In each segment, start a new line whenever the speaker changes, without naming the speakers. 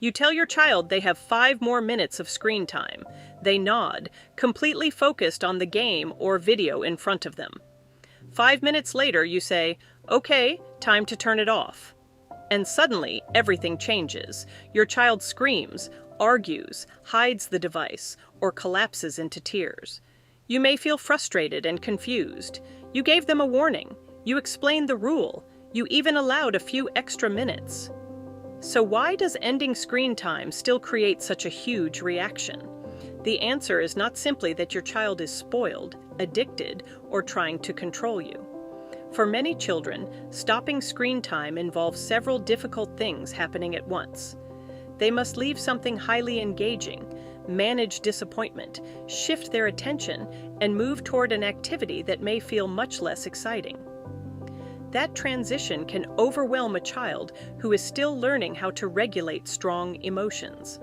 You tell your child they have 5 more minutes of screen time. They nod, completely focused on the game or video in front of them. 5 minutes later, you say, "Okay, time to turn it off." And suddenly, everything changes. Your child screams, argues, hides the device, or collapses into tears. You may feel frustrated and confused. You gave them a warning. You explained the rule. You even allowed a few extra minutes. So why does ending screen time still create such a huge reaction? The answer is not simply that your child is spoiled, addicted, or trying to control you. For many children, stopping screen time involves several difficult things happening at once. They must leave something highly engaging, manage disappointment, shift their attention, and move toward an activity that may feel much less exciting. That transition can overwhelm a child who is still learning how to regulate strong emotions.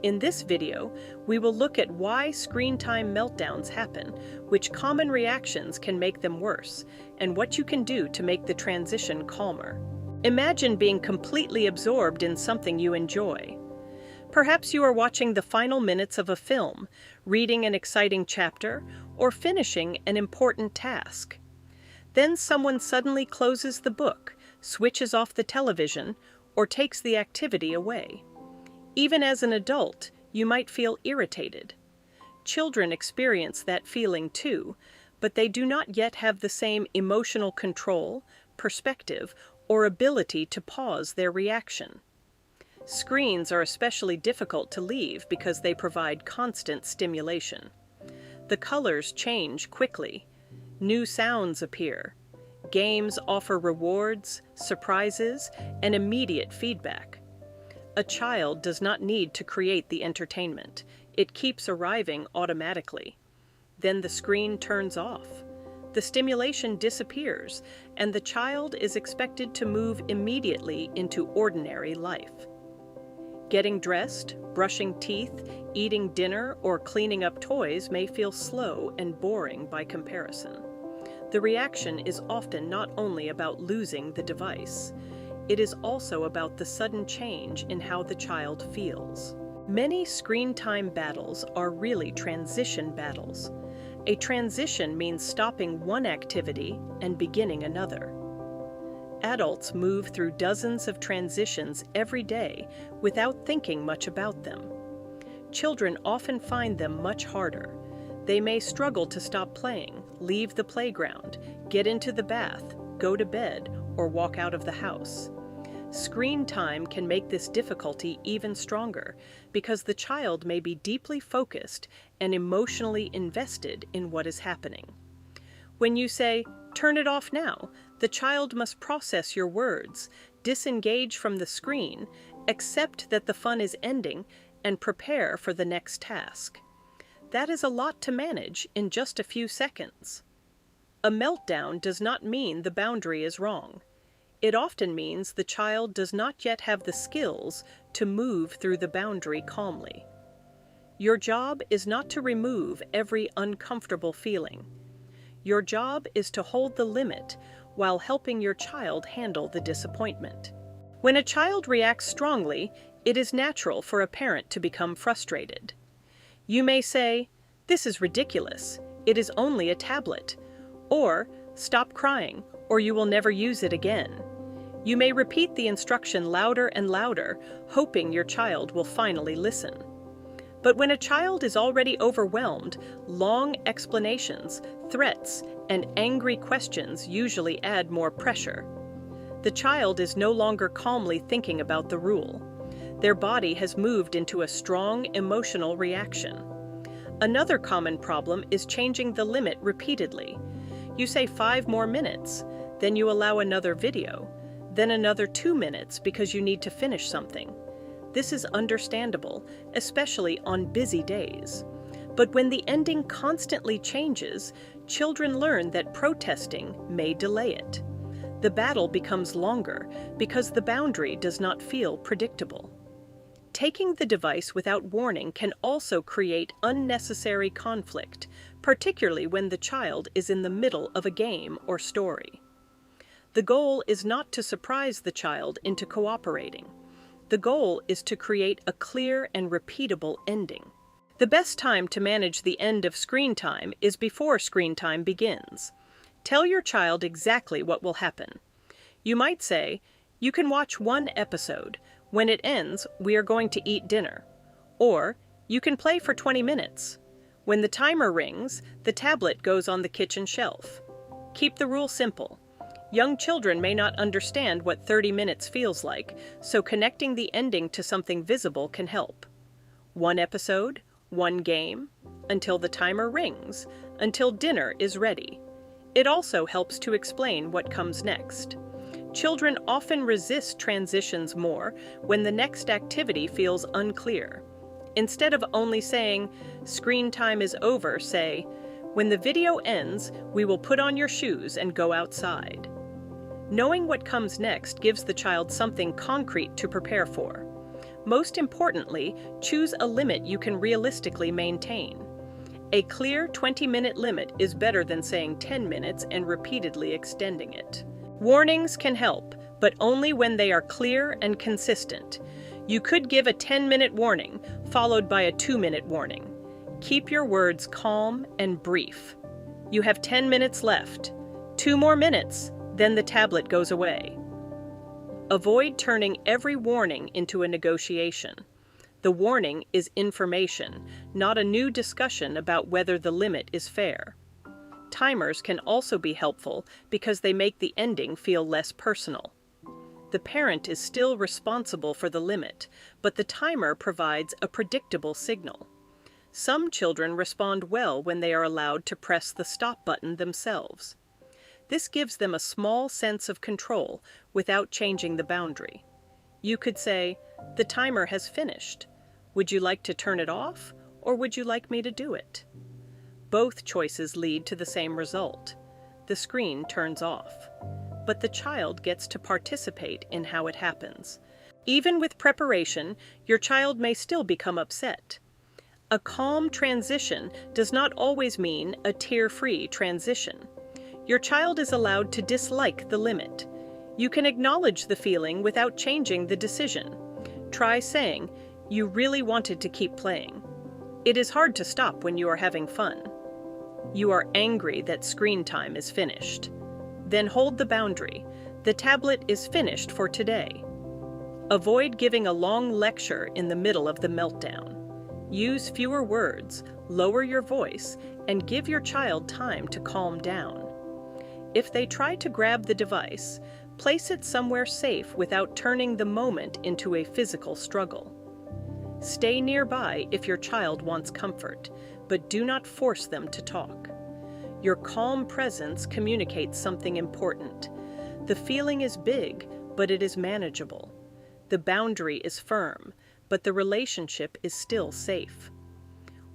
In this video, we will look at why screen time meltdowns happen, which common reactions can make them worse, and what you can do to make the transition calmer. Imagine being completely absorbed in something you enjoy. Perhaps you are watching the final minutes of a film, reading an exciting chapter, or finishing an important task. Then someone suddenly closes the book, switches off the television, or takes the activity away. Even as an adult, you might feel irritated. Children experience that feeling too, but they do not yet have the same emotional control, perspective, or ability to pause their reaction. Screens are especially difficult to leave because they provide constant stimulation. The colors change quickly. New sounds appear. Games offer rewards, surprises, and immediate feedback. A child does not need to create the entertainment. It keeps arriving automatically. Then the screen turns off. The stimulation disappears, and the child is expected to move immediately into ordinary life. Getting dressed, brushing teeth, eating dinner, or cleaning up toys may feel slow and boring by comparison. The reaction is often not only about losing the device. It is also about the sudden change in how the child feels. Many screen time battles are really transition battles. A transition means stopping one activity and beginning another. Adults move through dozens of transitions every day without thinking much about them. Children often find them much harder. They may struggle to stop playing, leave the playground, get into the bath, go to bed, or walk out of the house. Screen time can make this difficulty even stronger because the child may be deeply focused and emotionally invested in what is happening. When you say, "Turn it off now," the child must process your words, disengage from the screen, accept that the fun is ending, and prepare for the next task. That is a lot to manage in just a few seconds. A meltdown does not mean the boundary is wrong. It often means the child does not yet have the skills to move through the boundary calmly. Your job is not to remove every uncomfortable feeling. Your job is to hold the limit while helping your child handle the disappointment. When a child reacts strongly, it is natural for a parent to become frustrated. You may say, "This is ridiculous. It is only a tablet." Or, "Stop crying, or you will never use it again." You may repeat the instruction louder and louder, hoping your child will finally listen. But when a child is already overwhelmed, long explanations, threats, and angry questions usually add more pressure. The child is no longer calmly thinking about the rule. Their body has moved into a strong emotional reaction. Another common problem is changing the limit repeatedly. You say 5 more minutes, then you allow another video, then another 2 minutes because you need to finish something. This is understandable, especially on busy days. But when the ending constantly changes, children learn that protesting may delay it. The battle becomes longer because the boundary does not feel predictable. Taking the device without warning can also create unnecessary conflict, particularly when the child is in the middle of a game or story. The goal is not to surprise the child into cooperating. The goal is to create a clear and repeatable ending. The best time to manage the end of screen time is before screen time begins. Tell your child exactly what will happen. You might say, "You can watch one episode. When it ends, we are going to eat dinner." Or, "You can play for 20 minutes. When the timer rings, the tablet goes on the kitchen shelf." Keep the rule simple. Young children may not understand what 30 minutes feels like, so connecting the ending to something visible can help. One episode, one game, until the timer rings, until dinner is ready. It also helps to explain what comes next. Children often resist transitions more when the next activity feels unclear. Instead of only saying, "Screen time is over," say, "When the video ends, we will put on your shoes and go outside." Knowing what comes next gives the child something concrete to prepare for. Most importantly, choose a limit you can realistically maintain. A clear 20-minute limit is better than saying 10 minutes and repeatedly extending it. Warnings can help, but only when they are clear and consistent. You could give a 10-minute warning, followed by a 2-minute warning. Keep your words calm and brief. You have 10 minutes left. 2 more minutes, then the tablet goes away. Avoid turning every warning into a negotiation. The warning is information, not a new discussion about whether the limit is fair. Timers can also be helpful because they make the ending feel less personal. The parent is still responsible for the limit, but the timer provides a predictable signal. Some children respond well when they are allowed to press the stop button themselves. This gives them a small sense of control without changing the boundary. You could say, "The timer has finished. Would you like to turn it off, or would you like me to do it?" Both choices lead to the same result. The screen turns off. But the child gets to participate in how it happens. Even with preparation, your child may still become upset. A calm transition does not always mean a tear-free transition. Your child is allowed to dislike the limit. You can acknowledge the feeling without changing the decision. Try saying, "You really wanted to keep playing. It is hard to stop when you are having fun. You are angry that screen time is finished." Then hold the boundary. "The tablet is finished for today." Avoid giving a long lecture in the middle of the meltdown. Use fewer words, lower your voice, and give your child time to calm down. If they try to grab the device, place it somewhere safe without turning the moment into a physical struggle. Stay nearby if your child wants comfort, but do not force them to talk. Your calm presence communicates something important. The feeling is big, but it is manageable. The boundary is firm, but the relationship is still safe.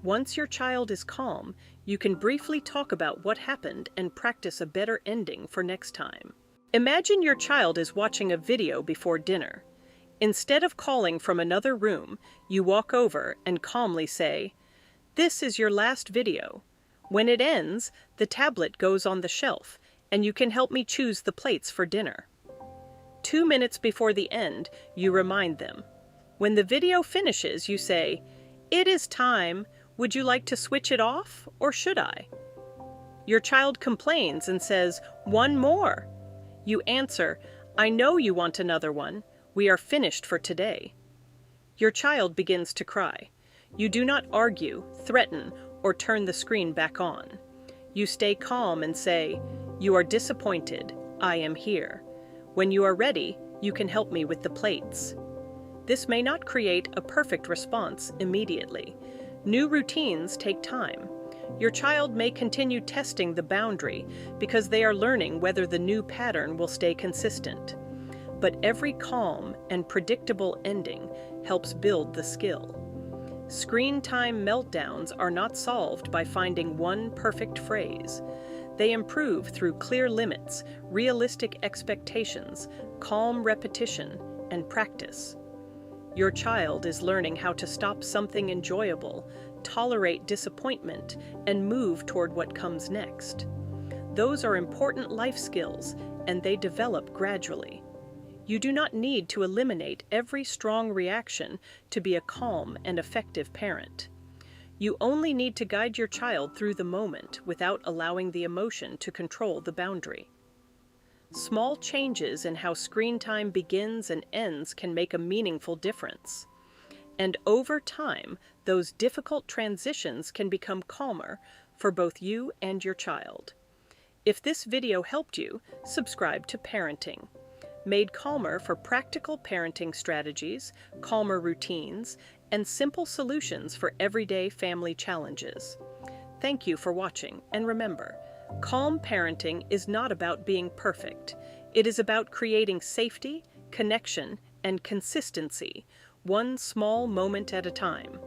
Once your child is calm, you can briefly talk about what happened and practice a better ending for next time. Imagine your child is watching a video before dinner. Instead of calling from another room, you walk over and calmly say, "This is your last video. When it ends, the tablet goes on the shelf, and you can help me choose the plates for dinner." 2 minutes before the end, you remind them. When the video finishes, you say, "It is time. Would you like to switch it off, or should I?" Your child complains and says, "One more." You answer, "I know you want another one. We are finished for today." Your child begins to cry. You do not argue, threaten, or turn the screen back on. You stay calm and say, "You are disappointed. I am here. When you are ready, you can help me with the plates." This may not create a perfect response immediately. New routines take time. Your child may continue testing the boundary because they are learning whether the new pattern will stay consistent. But every calm and predictable ending helps build the skill. Screen time meltdowns are not solved by finding one perfect phrase. They improve through clear limits, realistic expectations, calm repetition, and practice. Your child is learning how to stop something enjoyable, tolerate disappointment, and move toward what comes next. Those are important life skills, and they develop gradually. You do not need to eliminate every strong reaction to be a calm and effective parent. You only need to guide your child through the moment without allowing the emotion to control the boundary. Small changes in how screen time begins and ends can make a meaningful difference. And over time, those difficult transitions can become calmer for both you and your child. If this video helped you, subscribe to Parenting. Made calmer for practical parenting strategies, calmer routines, and simple solutions for everyday family challenges. Thank you for watching, and remember, calm parenting is not about being perfect. It is about creating safety, connection, and consistency, one small moment at a time.